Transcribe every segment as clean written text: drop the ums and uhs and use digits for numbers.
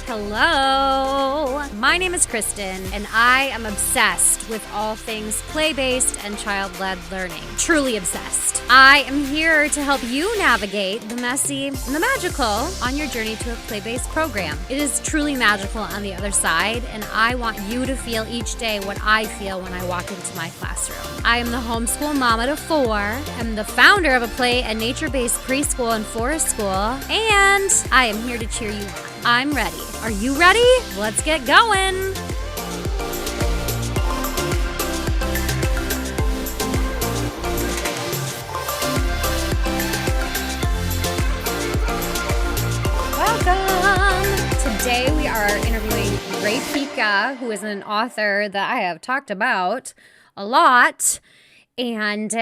Hello, my name is Kristen, and I am obsessed with all things play-based and child-led learning. Truly obsessed. I am here to help you navigate the messy and the magical on your journey to a play-based program. It is truly magical on the other side, and I want you to feel each day what I feel when I walk into my classroom. I am the homeschool mama to 4. I'm the founder of a play and nature-based preschool and forest school, and I am here to cheer you on. I'm ready. Are you ready? Let's get going. Welcome. Today we are interviewing Rae Pica, who is an author that I have talked about a lot. And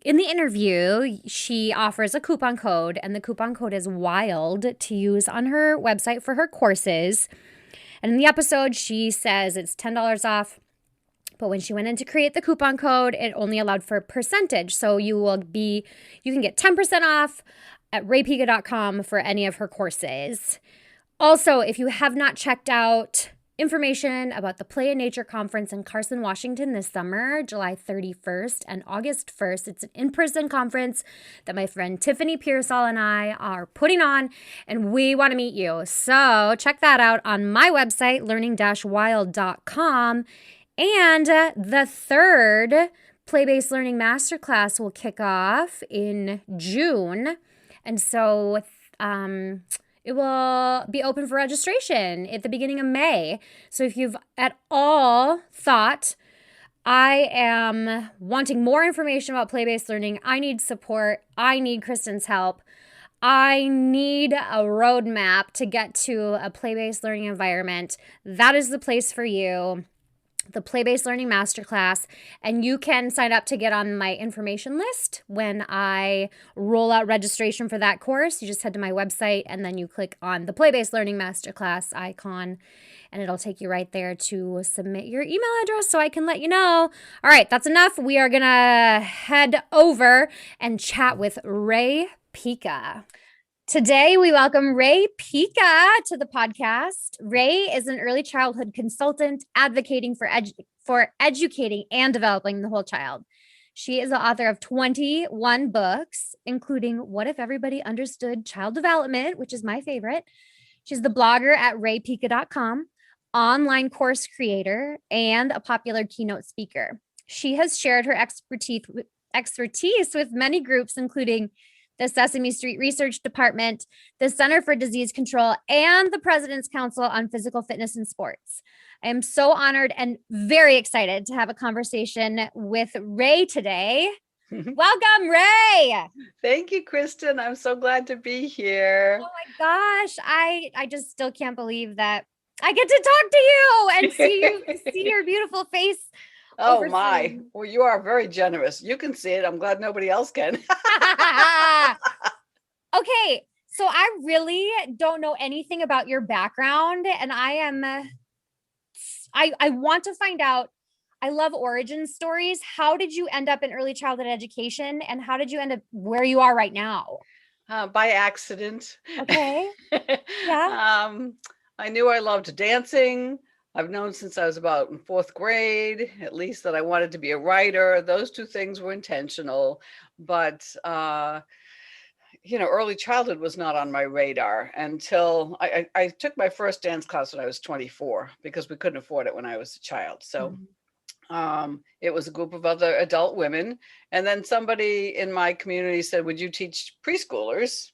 in the interview, she offers a coupon code, and the coupon code is WILD to use on her website for her courses. And in the episode, she says it's $10 off, but when she went in to create the coupon code, it only allowed for a percentage. So you can get 10% off at raepica.com for any of her courses. Also, if you have not checked out information about the Play in Nature Conference in Carson, Washington this summer, July 31st and August 1st. It's an in-person conference that my friend Tiffany Pearsall and I are putting on, and we want to meet you. So check that out on my website, learning-wild.com. And the third Play-Based Learning Masterclass will kick off in June. And so it will be open for registration at the beginning of May. So if you've at all thought, I am wanting more information about play-based learning, I need support, I need Kristen's help, I need a roadmap to get to a play-based learning environment, that is the place for you. The Play-Based Learning Masterclass, and you can sign up to get on my information list when I roll out registration for that course. You just head to my website and then you click on the Play-Based Learning Masterclass icon, and it'll take you right there to submit your email address so I can let you know. All right, that's enough. We are going to head over and chat with Rae Pica. Today, we welcome Rae Pica to the podcast. Rae is an early childhood consultant advocating for educating and developing the whole child. She is the author of 21 books, including What If Everybody Understood Child Development, which is my favorite. She's the blogger at raepica.com, online course creator, and a popular keynote speaker. She has shared her expertise with many groups, including the Sesame Street Research Department, the Center for Disease Control, and the President's Council on Physical Fitness and Sports. I am so honored and very excited to have a conversation with Rae today. Welcome, Rae. Thank you, Kristen. I'm so glad to be here. Oh my gosh. I just still can't believe that I get to talk to you and see your beautiful face. Oh my. Well, you are very generous. You can see it. I'm glad nobody else can. Okay. So I really don't know anything about your background, and I want to find out. I love origin stories. How did you end up in early childhood education, and how did you end up where you are right now? By accident. Okay. Yeah. I knew I loved dancing. I've known since I was about in 4th grade, at least, that I wanted to be a writer. Those two things were intentional, but early childhood was not on my radar until I took my first dance class when I was 24 because we couldn't afford it when I was a child. So it was a group of other adult women. And then somebody in my community said, would you teach preschoolers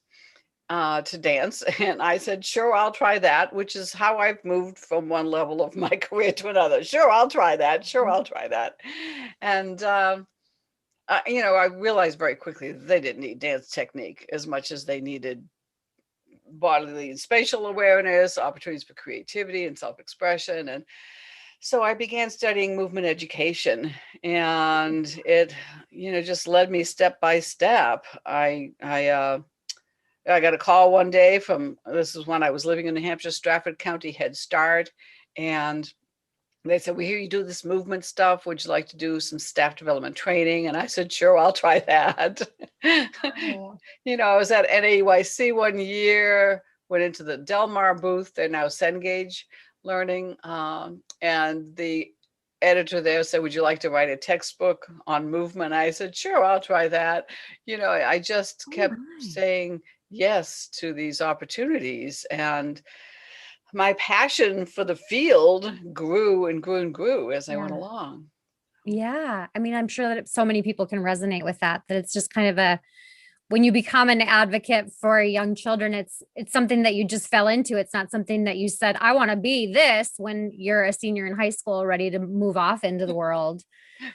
to dance? And I said, sure, I'll try that, which is how I've moved from one level of my career to another. Sure, I'll try that. Sure, I'll try that. And, I realized very quickly that they didn't need dance technique as much as they needed bodily and spatial awareness, opportunities for creativity and self-expression. And so I began studying movement education, and it, just led me step by step. I got a call one day this is when I was living in New Hampshire, Stratford County Head Start. And they said, we hear you do this movement stuff. Would you like to do some staff development training? And I said, sure, I'll try that. Oh. I was at NAUIC one year, went into the Del Mar booth. They're now Cengage Learning. And the editor there said, would you like to write a textbook on movement? I said, sure, I'll try that. I just Oh kept my. saying yes to these opportunities. And my passion for the field grew and grew and grew as I went Yeah. along. Yeah. I mean, I'm sure that so many people can resonate with that it's just kind of when you become an advocate for young children, it's something that you just fell into. It's not something that you said, I want to be this when you're a senior in high school, ready to move off into the world.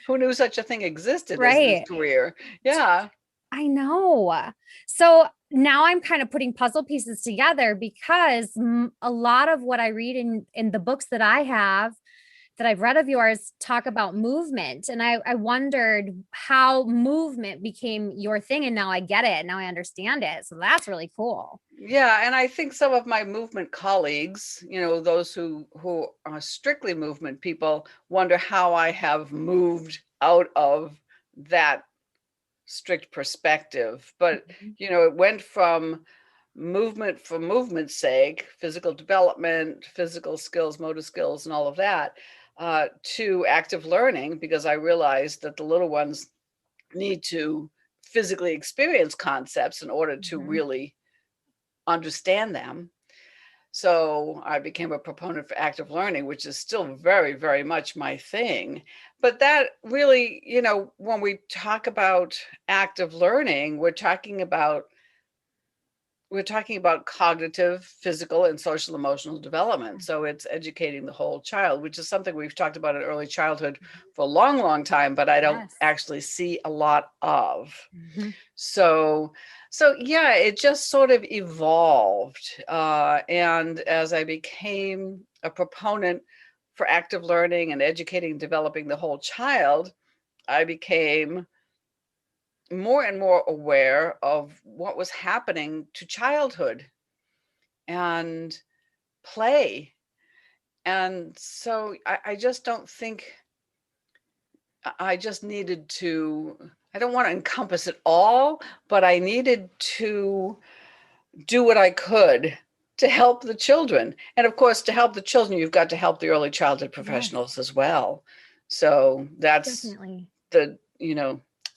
Who knew such a thing existed as this Right. career? Yeah. I know. So now I'm kind of putting puzzle pieces together because a lot of what I read in the books that I have that I've read of yours talk about movement. And I wondered how movement became your thing. And now I get it. Now I understand it. So that's really cool. Yeah, and I think some of my movement colleagues, those who are strictly movement people, wonder how I have moved out of that strict perspective. But, Mhm. it went from movement for movement's sake, physical development, physical skills, motor skills, and all of that, to active learning, because I realized that the little ones need to physically experience concepts in order to Mhm. really understand them. So I became a proponent for active learning, which is still very, very much my thing. But that really, when we talk about active learning, we're talking about cognitive, physical, and social emotional development. So it's educating the whole child, which is something we've talked about in early childhood for a long, long time, but I don't Yes. actually see a lot of. Mhm. So yeah, it just sort of evolved. And as I became a proponent for active learning and educating and developing the whole child, I became more and more aware of what was happening to childhood and play. And so I just don't think I just needed to, I don't want to encompass it all, but I needed to do what I could to help the children. And of course, to help the children, you've got to help the early childhood Yes, professionals as well. So that's definitely.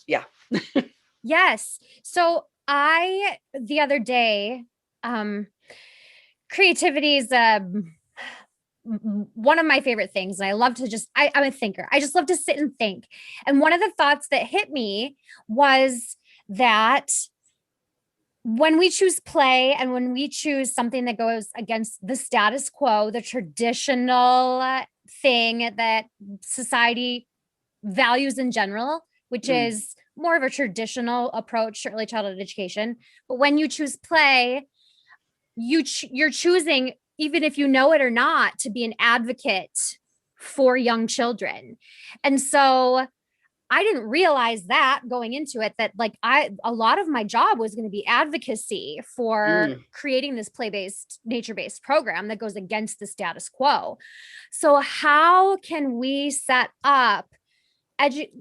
yeah. Yes. So the other day, um, creativity is one of my favorite things. And I love to I'm a thinker. I just love to sit and think. And one of the thoughts that hit me was that when we choose play and when we choose something that goes against the status quo, the traditional thing that society values in general, which Mm. is more of a traditional approach to early childhood education. But when you choose play, you're choosing, even if you know it or not, to be an advocate for young children. And so I didn't realize that going into it, that like a lot of my job was going to be advocacy for Mm. creating this play-based, nature-based program that goes against the status quo. So how can we set up edu-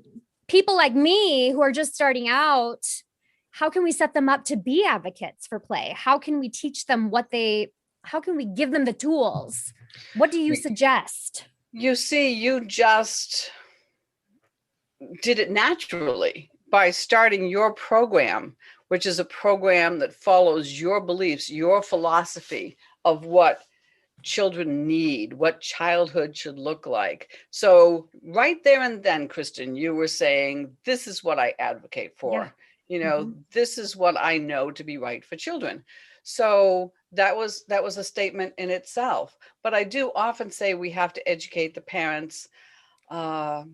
people like me who are just starting out? How can we set them up to be advocates for play? How can we teach them how can we give them the tools? What do you suggest? You see, you just did it naturally by starting your program, which is a program that follows your beliefs, your philosophy of what children need, what childhood should look like. So, right there and then, Kristen, you were saying, this is what I advocate Yeah. for. Mm-hmm. This is what I know to be right for children. So that was a statement in itself. But I do often say we have to educate the parents, uh,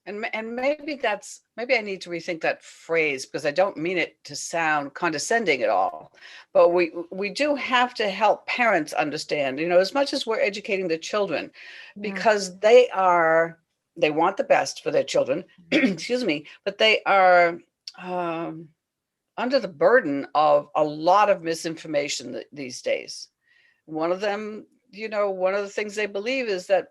and maybe I need to rethink that phrase, because I don't mean it to sound condescending at all. But we do have to help parents understand, as much as we're educating the children, Yeah. because they want the best for their children, excuse me, but they are um, under the burden of a lot of misinformation these days. One of the things they believe is that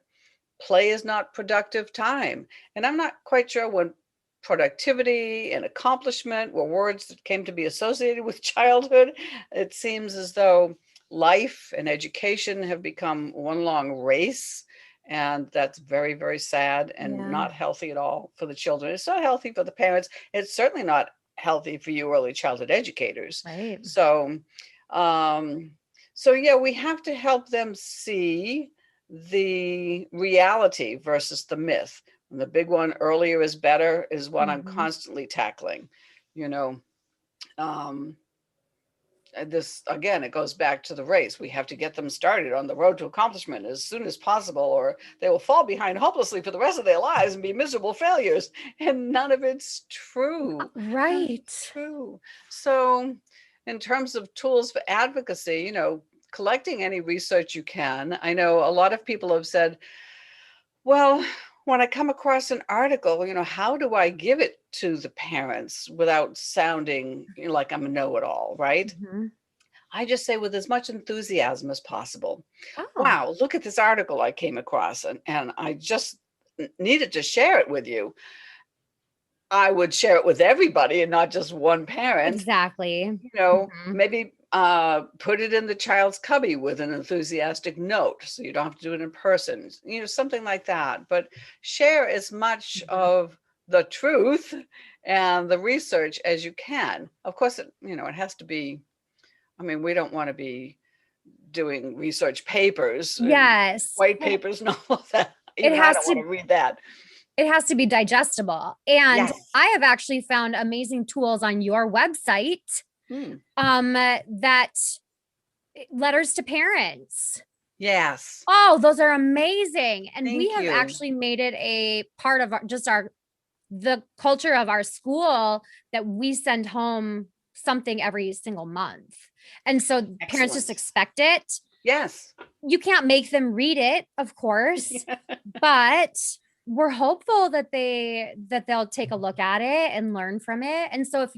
play is not productive time. And I'm not quite sure when productivity and accomplishment were words that came to be associated with childhood. It seems as though life and education have become one long race. And that's very, very sad and Yeah. not healthy at all for the children. It's not healthy for the parents. It's certainly not healthy for you early childhood educators. Right. So, um, so yeah, we have to help them see the reality versus the myth. And the big one, earlier is better, is what I'm Mhm. constantly tackling. You know, um, this again, it goes back to the race. We have to get them started on the road to accomplishment as soon as possible, or they will fall behind hopelessly for the rest of their lives and be miserable failures. And none of it's true. None of it's Right. true. So, in terms of tools for advocacy, collecting any research you can. I know a lot of people have said, well, when I come across an article, how do I give it to the parents without sounding like I'm a know-it-all, right? Mhm. I just say with as much enthusiasm as possible. Oh, Wow, look at this article I came across, and I just needed to share it with you. I would share it with everybody and not just one parent. exactly. Mhm. Maybe put it in the child's cubby with an enthusiastic note so you don't have to do it in person, something like that. But share as much Mhm. of the truth and the research as you can. Of course, it has to be, I mean, we don't want to be doing research papers and Yes. white Well, papers and all of that. it Even I has don't want to to read that. it has to be digestible. And Yes. I have actually found amazing tools on your website Hmm. that letters to parents. Yes. Oh, those are amazing. And we Thank have you. actually made it a part of the culture of our school that we send home something every single month. And so parents just Excellent. expect it. Yes. You can't make them read it, of course, but we're hopeful that they'll take a look at it and learn from it. And so if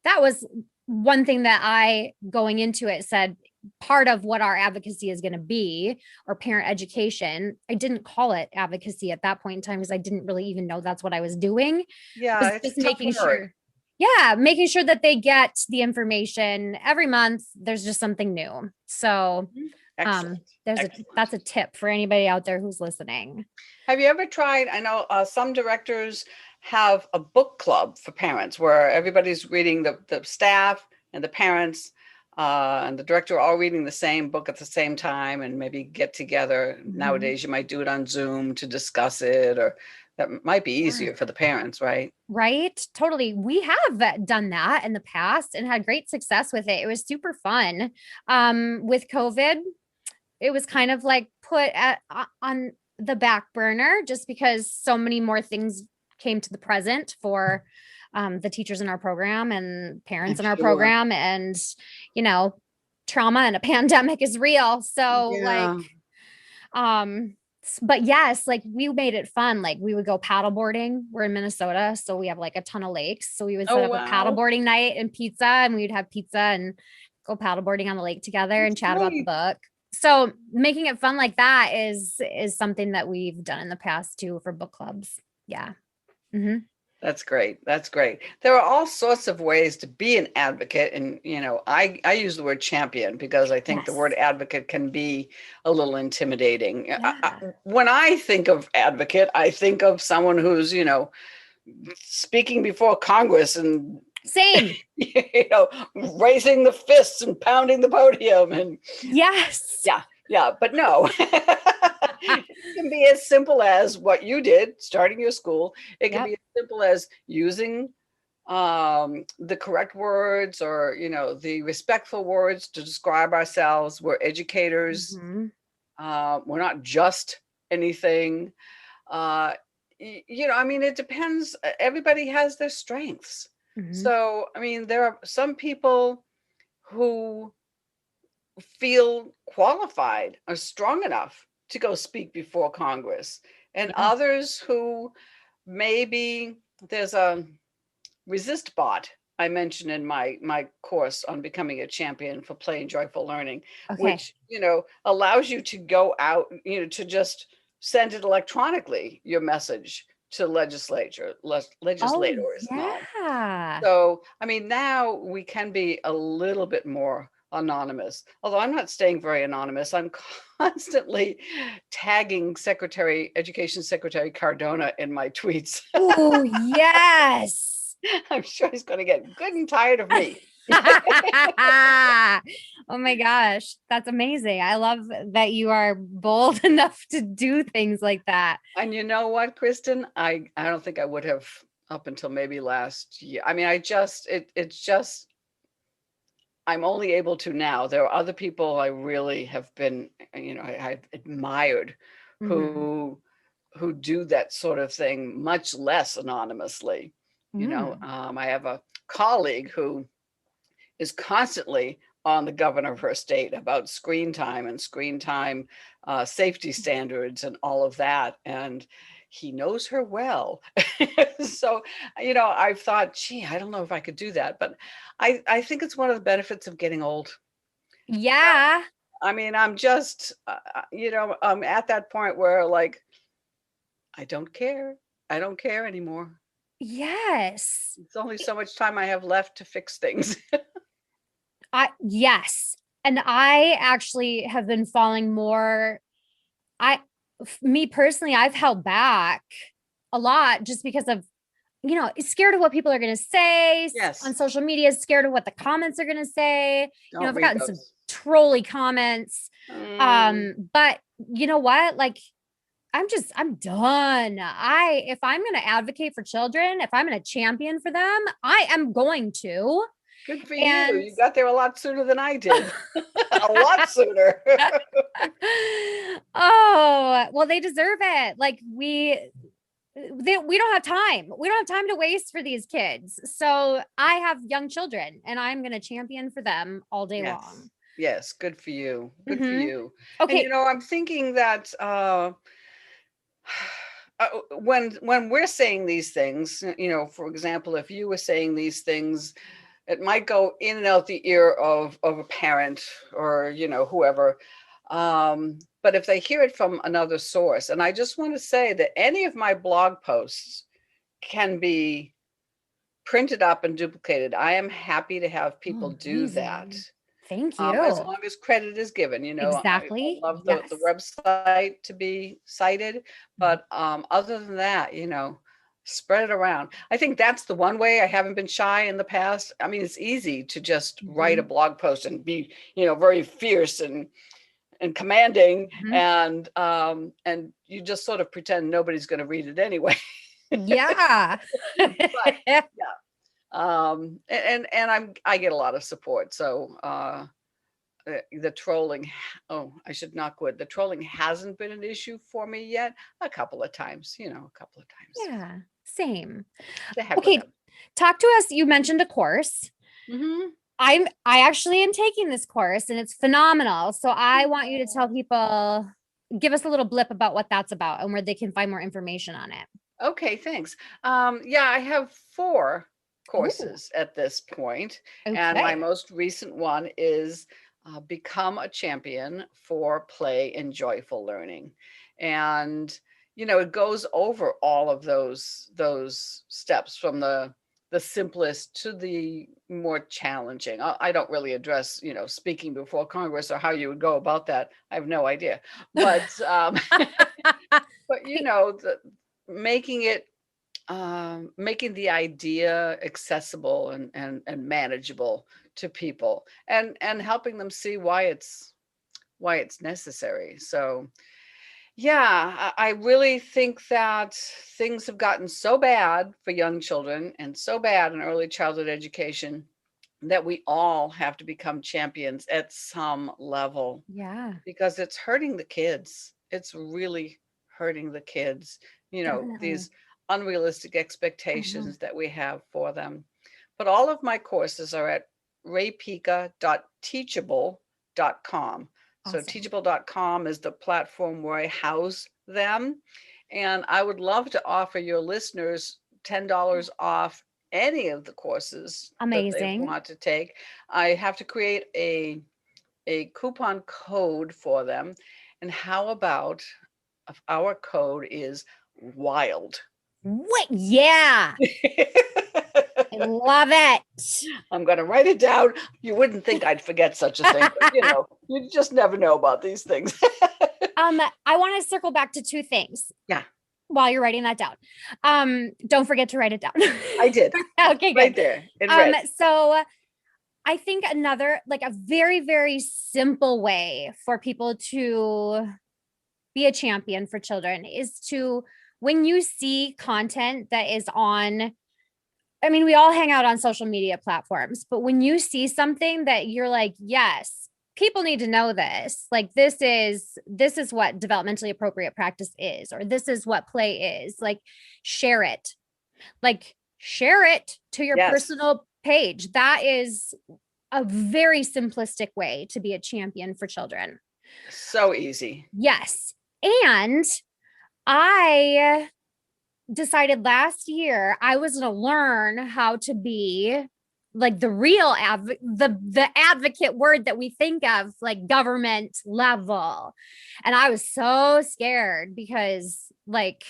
that was one thing that I going into it said part of what our advocacy is going to be or parent education. I didn't call it advocacy at that point in time because I didn't really even know that's what I was doing. Yeah, Was it's a just tough making word. sure, yeah, making sure that they get the information every month. There's just something new. So Mhm. Excellent. that's Excellent. a tip for anybody out there who's listening. Have you ever tried? I know some directors have a book club for parents where everybody's reading, the staff and the parents and the director are all reading the same book at the same time and maybe get together. Mhm. Nowadays, you might do it on Zoom to discuss it, or that might be Yeah. easier for the parents, right? Right? Totally. We have done that in the past and had great success with it. It was super fun. With COVID, it was kind of like put on the back burner just because so many more things came to the present for the teachers in our program and I'm parents in our sure. program. And, you know, trauma and a pandemic is real. So, like, Yeah. but yes, like we made it fun. Like we would go paddle boarding. We're in Minnesota, so we have like a ton of lakes. So we would set Oh, up a paddle wow. boarding night and pizza, and we would have pizza and go paddle boarding on the lake together and That's chat about the great. book. So making it fun like that is something that we've done in the past too for book clubs. Yeah. Hmm. That's great. That's great. There are all sorts of ways to be an advocate. And, I use the word champion because I think the word Yes. advocate can be a little intimidating. Yeah. When I think of advocate, I think of someone who's, speaking before Congress and, Same. you know, raising the fists and pounding the podium and Yes. yeah, yeah, but no. It can be as simple as what you did, starting your school. It can be Yep. as simple as using the correct words or, the respectful words to describe ourselves. We're educators. Hmm. We're not just anything. Uh, I mean, it depends. Everybody has their strengths. Hmm. So, I mean, there are some people who feel qualified or strong enough to go speak before Congress, and Yeah. others who maybe there's a resist bot I mentioned in my course on becoming a champion for play and joyful learning, Okay. which allows you to go out, to just send it electronically, your message to Oh, legislators and all. yeah. So, I mean, now we can be a little bit more anonymous. Although I'm not staying very anonymous. I'm constantly tagging Education Secretary Cardona in my tweets. Oh, yes. I'm sure he's going to get good and tired of me. Oh my gosh, that's amazing. I love that you are bold enough to do things like that. And you know what, Kristen? I don't think I would have up until maybe last year. I mean, it's just I'm only able to now. There are other people I really have been, I've admired Mhm. who do that sort of thing much less anonymously. Mm. I have a colleague who is constantly on the governor of her state about screen time and screen time safety standards and all of that. And he knows her well. So, I've thought, gee, I don't know if I could do that. But I think it's one of the benefits of getting old. Yeah. I mean, I'm just, I'm at that point where like, I don't care. I don't care anymore. Yes. It's only so much time I have left to fix things. Yes. And I actually have been falling more. I, me personally, I've held back a lot just because of, scared of what people are going to say on Yes. social media, scared of what the comments are going to say. Don't I've read gotten some those. trolly comments. Mm, But you know what? Like, I'm done. If I'm going to advocate for children, if I'm going to champion for them, I am going to. good for you. And You got there a lot sooner than I did. A lot sooner. oh, well, they deserve it. Like we don't have time. We don't have time to waste for these kids. So I have young children and I'm going to champion for them all day Yes. long. Yes. Good for you. Good for Mm-hmm. you. And Okay. I'm thinking that when we're saying these things, for example, if you were saying these things, it might go in and out the ear of a parent or whoever. But if they hear it from another source, and I just want to say that any of my blog posts can be printed up and duplicated. I am happy to have people Oh, do that. amazing. Thank As you. long as credit is given. I Exactly. love the Yes. website to be cited, Mhm. but other than that, spread it around. I think that's the one way I haven't been shy in the past. I mean, it's easy to just write a Mhm. blog post and be, very fierce and commanding, Mhm. and you just sort of pretend nobody's going to read it anyway. Yeah. But yeah, and I get a lot of support. So the trolling, oh, I should not quit. The trolling hasn't been an issue for me yet. A couple of times, a couple of times. Yeah. Same. To heck with Okay. them. Talk to us. You mentioned a course. Hmm. I actually am taking this course and it's phenomenal. So I want you to tell people, give us a little blip about what that's about and where they can find more information on it. Okay, thanks. Yeah, I have 4 Oh, courses at this point, and my okay. most recent one is Become a Champion for Play and Joyful Learning. And it goes over all of those steps from the simplest to the more challenging. I don't really address, speaking before Congress or how you would go about that. I have no idea. But but the making it making the idea accessible and manageable to people, and helping them see why it's necessary. So yeah, I really think that things have gotten so bad for young children and so bad in early childhood education that we all have to become champions at some level, Yeah, because it's hurting the kids. It's really hurting the kids, definitely. these unrealistic Mhm. expectations that we have for them. But all of my courses are at raepica.teachable.com. So Awesome. teachable.com is the platform where I house them. And I would love to offer your listeners $10 off any of the courses that they Amazing. want to take. I have to create a coupon code for them. And how about if our code is wild? What? Yeah. love it. I'm going to write it down. You wouldn't think I'd forget such a thing, but you just never know about these things. I want to circle back to two things. Yeah. While you're writing that down. Don't forget to write it down. I did. Okay, good. Right there in red. So I think another, like a very, very simple way for people to be a champion for children is to, when you see content that is on, I mean, we all hang out on social media platforms, but when you see something that you're like, yes, people need to know this, like this is what developmentally appropriate practice is, or this is what play is, like share it. Like share it to your personal page. That is a very simplistic way to be a champion for children. So easy. Yes. And I decided last year I was going to learn how to be like the real the advocate word that we think of, like government level. And I was so scared because, like,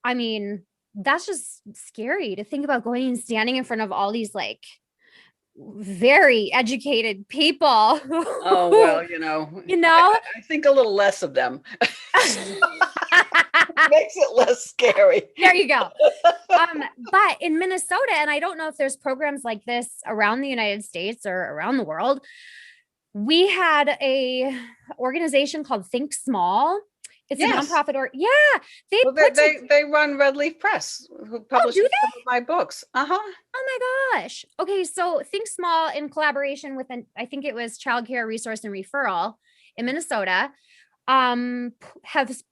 I mean, that's just scary to think about going and standing in front of all these like very educated people. Oh, well, I think a little less of them. Makes it less scary. There you go. But in Minnesota, and I don't know if there's programs like this around the United States or around the world, we had a organization called Think Small. It's a nonprofit they run Red Leaf Press, who publishes some of my books. Oh my gosh. Okay, so Think Small, in collaboration with I think it was Child Care Resource and Referral in Minnesota,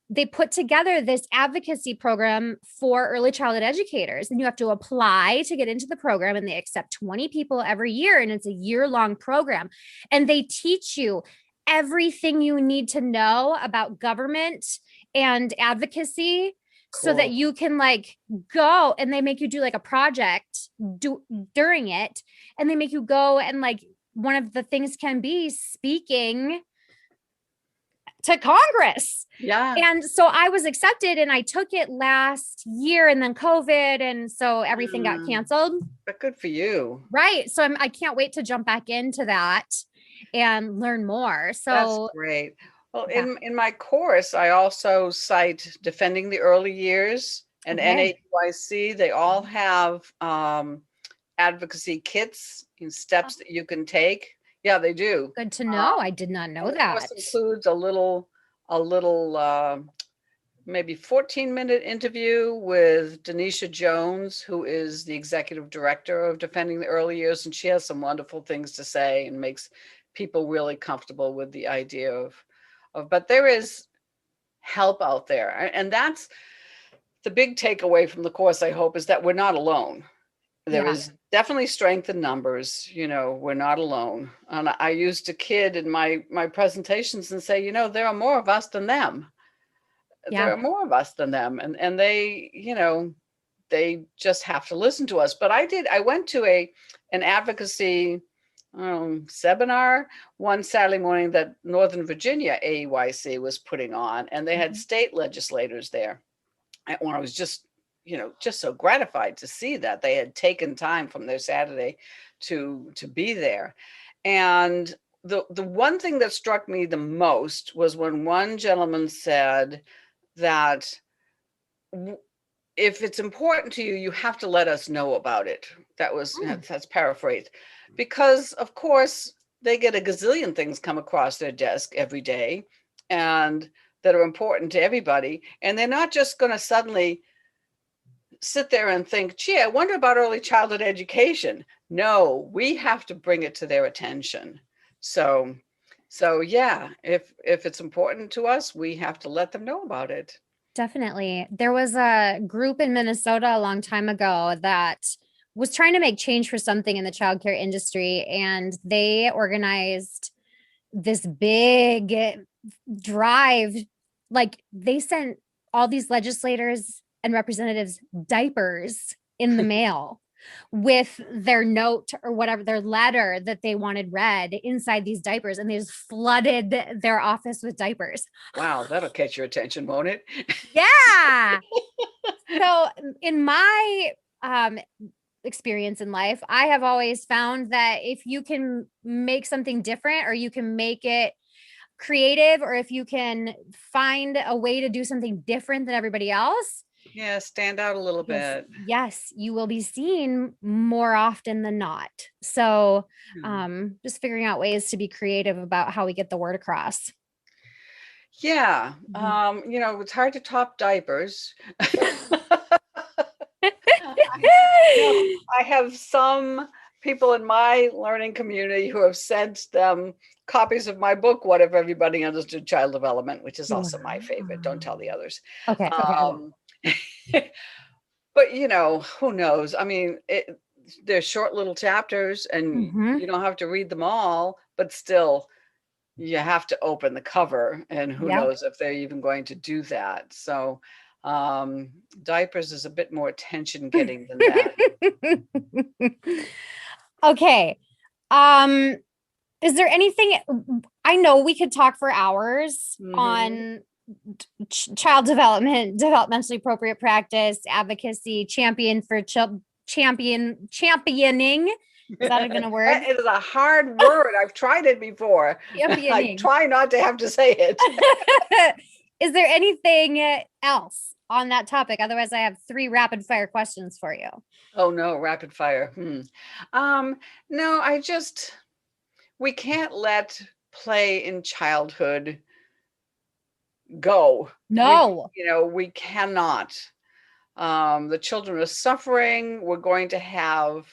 they put together this advocacy program for early childhood educators, and you have to apply to get into the program, and they accept 20 people every year, and it's a year-long program, and they teach you everything you need to know about government and advocacy. Cool. So that you can like go, and they make you do like a project during it, and they make you go, and like one of the things can be speaking to Congress. Yeah. And so I was accepted, and I took it last year, and then COVID. And so everything got canceled. But good for you. Right. So I can't wait to jump back into that and learn more. So that's great. Well, in my course, I also cite Defending the Early Years and NAUIC. They all have advocacy kits and steps that you can take. Yeah, they do. Good to know. I did not know that. It includes a little maybe 14-minute interview with Denisha Jones, who is the executive director of Defending the Early Years, and she has some wonderful things to say and makes people really comfortable with the idea of but there is help out there. And that's the big takeaway from the course, I hope, is that we're not alone. There is definitely strength in numbers. We're not alone. And I used to kid in my presentations and say, there are more of us than them. Yeah. There are more of us than them. And they, they just have to listen to us. But I went to an advocacy seminar one Saturday morning that Northern Virginia AEYC was putting on, and they had state legislators there. And I was just so gratified to see that they had taken time from their Saturday to be there. And the one thing that struck me the most was when one gentleman said that if it's important to you, you have to let us know about it. That's paraphrased. Because of course they get a gazillion things come across their desk every day and that are important to everybody. And they're not just going to suddenly sit there and think, gee, I wonder about early childhood education. No, we have to bring it to their attention. So yeah, if it's important to us, we have to let them know about it. Definitely. There was a group in Minnesota a long time ago that was trying to make change for something in the childcare industry, and they organized this big drive. Like they sent all these legislators and representatives diapers in the mail with their note or whatever, their letter that they wanted read inside these diapers, and they just flooded their office with diapers. Wow, that'll catch your attention, won't it? Yeah. So in my experience in life. I have always found that if you can make something different, or you can make it creative, or if you can find a way to do something different than everybody else, Yeah, stand out a little bit. yes, you will be seen more often than not. So, Yeah. just figuring out ways to be creative about how we get the word across. Yeah. Mhm. It's hard to top diapers. I have some people in my learning community who have sent them copies of my book, What If Everybody Understood Child Development, which is also my favorite. Don't tell the others. Okay, okay, I won't. Um, but who knows? I mean, they're short little chapters and Mhm. you don't have to read them all, but still you have to open the cover, and who Yep. knows if they're even going to do that. So diapers is a bit more attention getting than that. Okay. Um, is there anything, I know we could talk for hours Hmm. on child development, developmentally appropriate practice, advocacy, championing. Is that even a word? It is a hard word. I've tried it before. I Championing. try not to have to say it. Is there anything else on that topic? Otherwise, I have 3 rapid fire questions for you. Oh no, rapid fire. Um, no, we can't let play in childhood go. No. We cannot. The children are suffering. We're going to have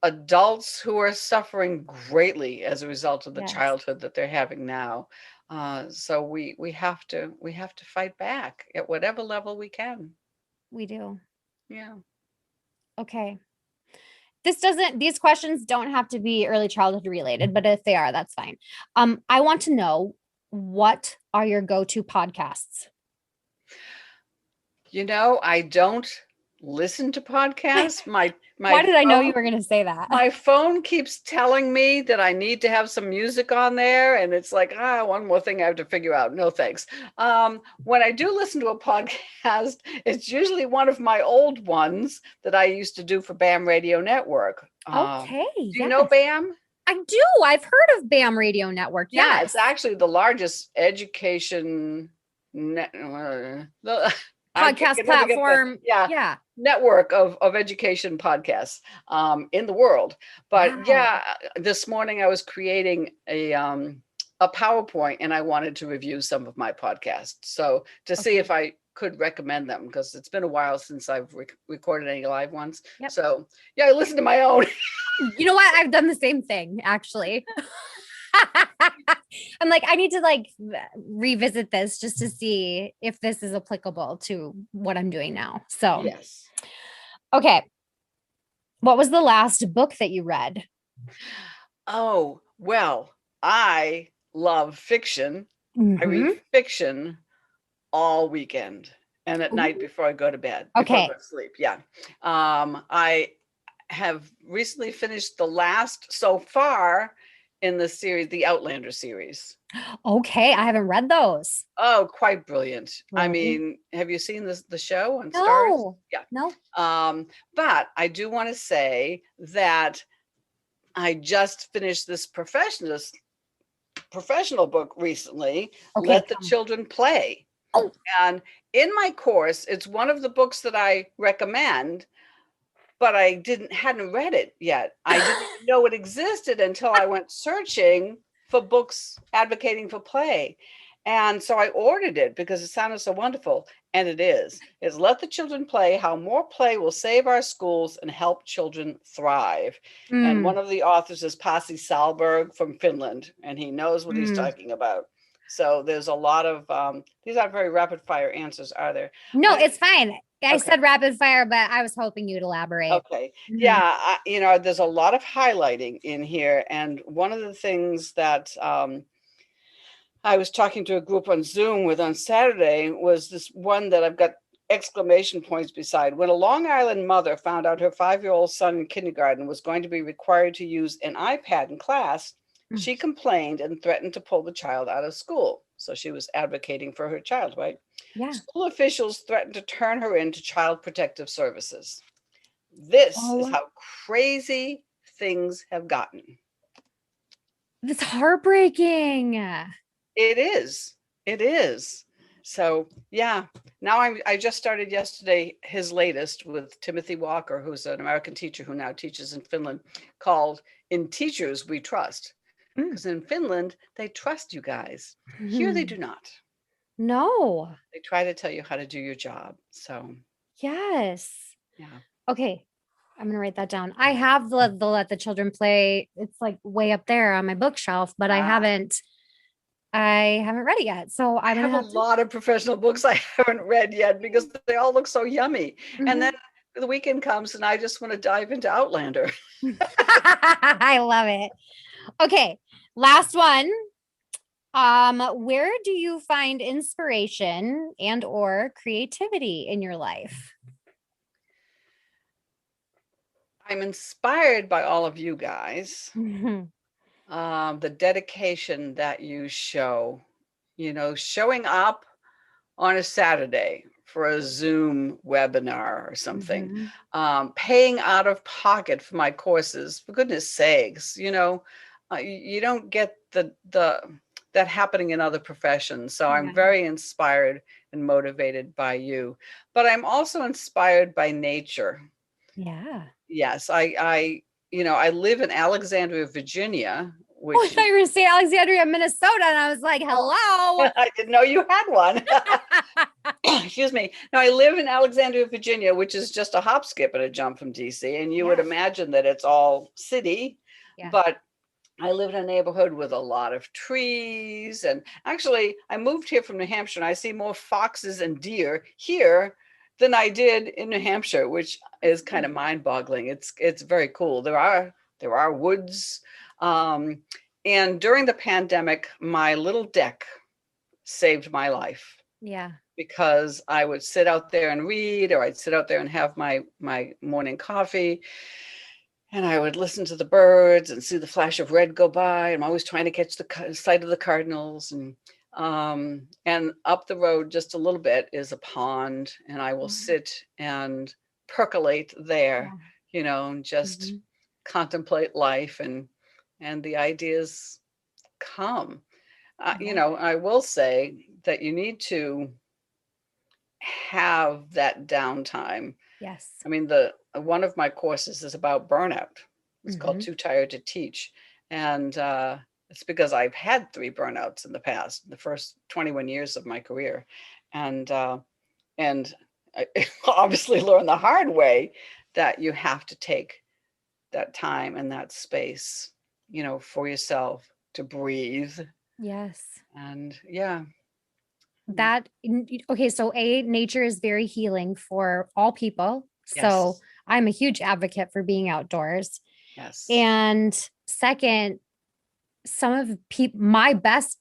adults who are suffering greatly as a result of the Yes, childhood that they're having now. So we have to fight back at whatever level we can. we do. Yeah. Okay. These questions don't have to be early childhood related, but if they are, that's fine. I want to know, what are your go-to podcasts? I don't listen to podcasts. My Why did I know phone you were going to say that? my phone keeps telling me that I need to have some music on there, and it's like, one more thing I have to figure out. No thanks. When I do listen to a podcast, it's usually one of my old ones that I used to do for BAM Radio Network. Okay, Do you know yes. BAM? I do. I've heard of BAM Radio Network. Yeah, it's Yes. actually the largest education net. Podcast Can never get the platform. yeah Yeah. network of education podcasts in the world. But Wow. yeah, this morning I was creating a PowerPoint, and I wanted to review some of my podcasts, so to see Okay. if I could recommend them, because it's been a while since I've recorded any live ones. Yep. So yeah, I listen to my own. You know what? I've done the same thing, actually. I'm like, I need to revisit this just to see if this is applicable to what I'm doing now. So, Yes. okay. What was the last book that you read? Oh, well, I love fiction. I read Mm-hmm. fiction all weekend and at night Ooh. before I go to bed, before I Okay. go to sleep. Yeah. I have recently finished the last so far in the series, the Outlander series. Okay. I haven't read those. Oh, quite brilliant. I Really? mean, have you seen the show on Stars? No. Yeah. No. But I do want to say that I just finished this professional book recently, Okay. Let the Tell me. Children Play. Oh, And in my course, it's one of the books that I recommend, but I hadn't read it yet. I didn't even know it existed until I went searching for books advocating for play. And so I ordered it because it sounded so wonderful. And it is. It's Let the Children Play, How More Play Will Save Our Schools and Help Children Thrive. And mm, one of the authors is Pasi Sahlberg from Finland, and he knows what he's mm. talking about. So there's a lot of, these aren't very rapid fire answers, are there? No, it's fine. I Okay. said rapid fire, but I was hoping you'd elaborate. Okay. Mhm. Yeah. There's a lot of highlighting in here. And one of the things that I was talking to a group on Zoom with on Saturday was this one that I've got exclamation points beside. When a Long Island mother found out her 5-year-old son in kindergarten was going to be required to use an iPad in class, Mm. she complained and threatened to pull the child out of school. So she was advocating for her child, right? Yeah. School officials threatened to turn her into Child Protective Services. This is Oh, how crazy things have gotten. that's heartbreaking. It is. It is. So yeah, now I just started yesterday his latest with Timothy Walker, who's an American teacher who now teaches in Finland, called "In Teachers We Trust." Mm. Because in Finland, they trust you guys. Here they Mhm. do not. No. They try to tell you how to do your job. So Yes. yeah. Okay. I'm gonna write that down. I have the Let the Children Play. It's like way up there on my bookshelf, but Ah, I haven't read it yet. So I I'm gonna have a have to. lot of professional books I haven't read yet because they all look so yummy. And then Mhm. the weekend comes and I just want to dive into Outlander. I love it. Okay. Last one. Where do you find inspiration and or creativity in your life? I'm inspired by all of you guys, Mhm. the dedication that you show, showing up on a Saturday for a Zoom webinar or something, Mhm. paying out of pocket for my courses, for goodness sakes, you don't get the that happening in other professions. So I'm Yeah. very inspired and motivated by you, but I'm also inspired by nature. Yeah. Yes, I live in Alexandria, Virginia, Oh, I which thought you were going to say Alexandria, Minnesota. And I was like, oh, hello. I didn't know you had one. Excuse me. Now I live in Alexandria, Virginia, which is just a hop, skip, and a jump from DC. And you would Yeah. imagine that it's all city, Yeah. but I live in a neighborhood with a lot of trees. And actually, I moved here from New Hampshire, and I see more foxes and deer here than I did in New Hampshire, which is kind of mind-boggling. It's very cool. There are woods. Um, and during the pandemic, my little deck saved my life Yeah. because I would sit out there and read, or I'd sit out there and have my morning coffee, and I would listen to the birds and see the flash of red go by. I'm always trying to catch the sight of the cardinals, and up the road just a little bit is a pond, and I will Mhm. sit and percolate there, Yeah. and just Mhm. contemplate life, and the ideas come. Yeah. I will say that you need to have that downtime. Yes. I mean, the one of my courses is about burnout. It's called Hmm. Too Tired to Teach, and it's because I've had 3 burnouts in the past, the first 21 years of my career, and I obviously learned the hard way that you have to take that time and that space, for yourself to breathe, Yes. and yeah. Okay, so nature is very healing for all people. So Yes. I'm a huge advocate for being outdoors. Yes. And second, some of my best,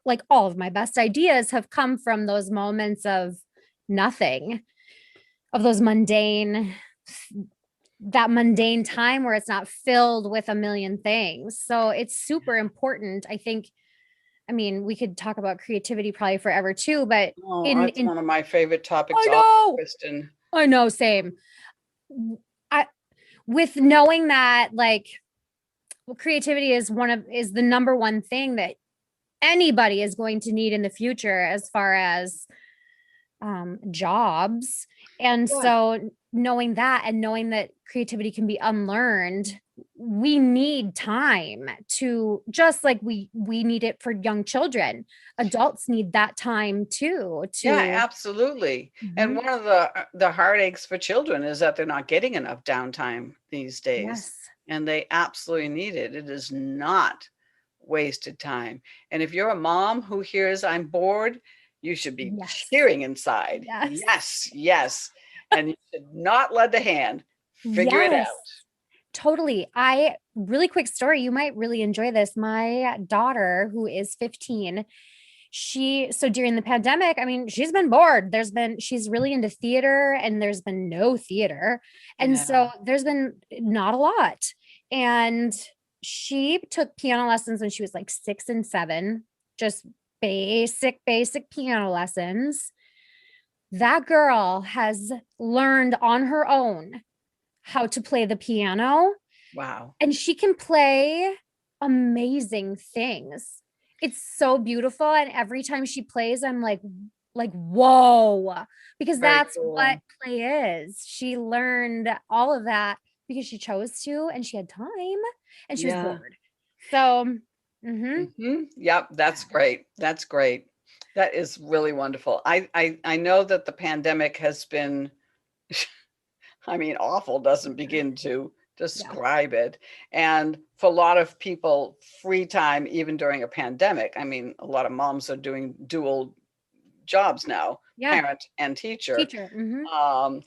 like all of my best ideas have come from those moments of nothing, of those that mundane time where it's not filled with a million things. So it's super important. I think, I mean, we could talk about creativity probably forever too, but Oh, in that's in one of my favorite topics I also, know, Kristen. I know, same. I with knowing that like well, creativity is the number one thing that anybody is going to need in the future as far as jobs. And Yeah. so knowing that and knowing that creativity can be unlearned, we need time to just like we need it for young children. Adults need that time too Yeah, to absolutely. And Mhm. one of the heartaches for children is that they're not getting enough downtime these days, Yes. and they absolutely need it. It is not wasted time. And if you're a mom who hears I'm bored, you should be Yes. cheering inside. Yes. Yes, yes. And you should not let the hand figure it Yes. out. Totally. I really quick story. You might really enjoy this. My daughter, who is 15, so during the pandemic, I mean, she's been bored. She's really into theater and there's been no theater. And Yeah. so there's been not a lot. And she took piano lessons when she was like 6 and 7, just basic piano lessons. That girl has learned on her own how to play the piano. Wow. And she can play amazing things. It's so beautiful. And every time she plays, I'm like, whoa, because Very that's what cool. play is. She learned all of that because she chose to, and she had time and she was Yeah. bored. So, mm-hmm. Yep, that's great. That's great. That is really wonderful. I know that the pandemic has been, I mean, awful doesn't begin to Yeah. describe it. And for a lot of people, free time, even during a pandemic, I mean, a lot of moms are doing dual jobs now, Yeah. parent and teacher. Teacher. Mm-hmm. Um,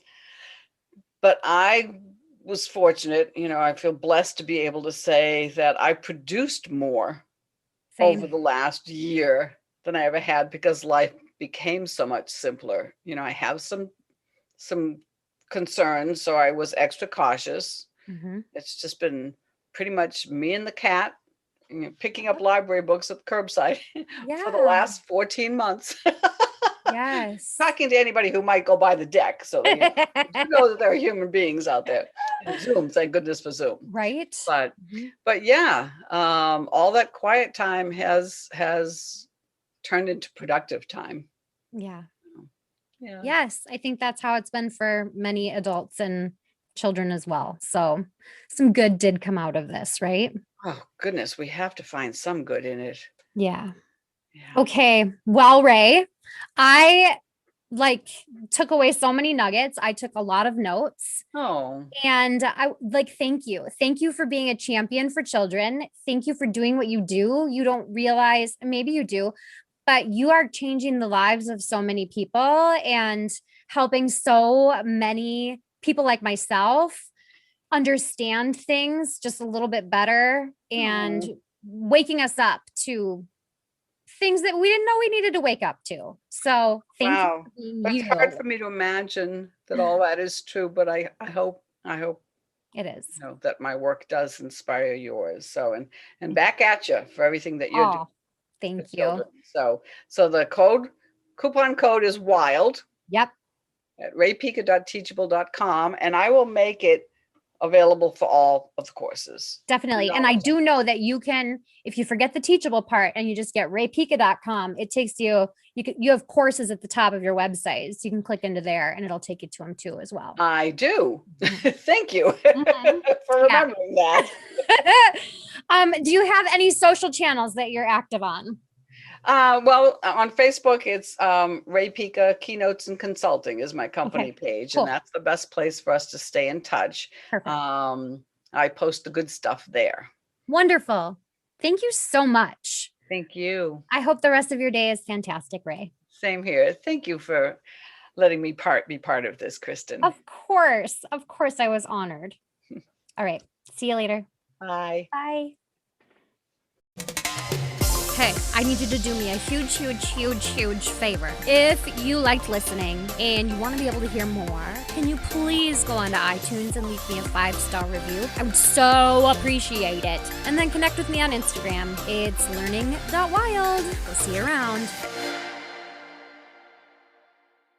but I was fortunate, I feel blessed to be able to say that I produced more over Same. the last year than I ever had because life became so much simpler. I have some concerns, so I was extra cautious. Mm-hmm. It's just been pretty much me and the cat, picking up library books at the curbside for the Yeah. last 14 months. Yes. Talking to anybody who might go by the deck, so that you know that there are human beings out there. And Zoom, thank goodness for Zoom. Right. But Mhm. but yeah, all that quiet time has turned into productive time. Yeah. Yeah. Yes, I think that's how it's been for many adults and children as well. So some good did come out of this, right? Oh goodness, we have to find some good in it. Yeah. Yeah. Okay. Well, Rae, I like took away so many nuggets. I took a lot of notes. Oh, And I like, thank you. Thank you for being a champion for children. Thank you for doing what you do. You don't realize, maybe you do, but you are changing the lives of so many people and helping so many people like myself understand things just a little bit better and oh, waking us up to things that we didn't know we needed to wake up to. So thank you wow. for being But it's hard you. for me to imagine that all that is true, but I hope It is. that my work does inspire yours. So and back at you for everything that you're doing Oh, for thank you. children. So the coupon code is wild Yep. at raepica.teachable.com, and I will make it available for all of the courses. Definitely. And I $10 do know that you can, if you forget the teachable part and you just get raepica.com, it takes you, you have courses at the top of your website. So you can click into there and it'll take you to them too as well. I do. Mhm. Thank you Mhm. for Yeah. remembering that. Do you have any social channels that you're active on? Well, on Facebook, it's Rae Pica Keynotes and Consulting is my company Okay, page, and cool. that's the best place for us to stay in touch. Perfect. I post the good stuff there. Wonderful. Thank you so much. Thank you. I hope the rest of your day is fantastic, Rae. Same here. Thank you for letting me be part of this, Kristen. Of course. Of course, I was honored. All right. See you later. Bye. Bye. Hey, I need you to do me a huge, huge, huge, huge favor. If you liked listening and you want to be able to hear more, can you please go onto iTunes and leave me a 5-star review? I would so appreciate it. And then connect with me on Instagram. It's learning.wild. We'll see you around.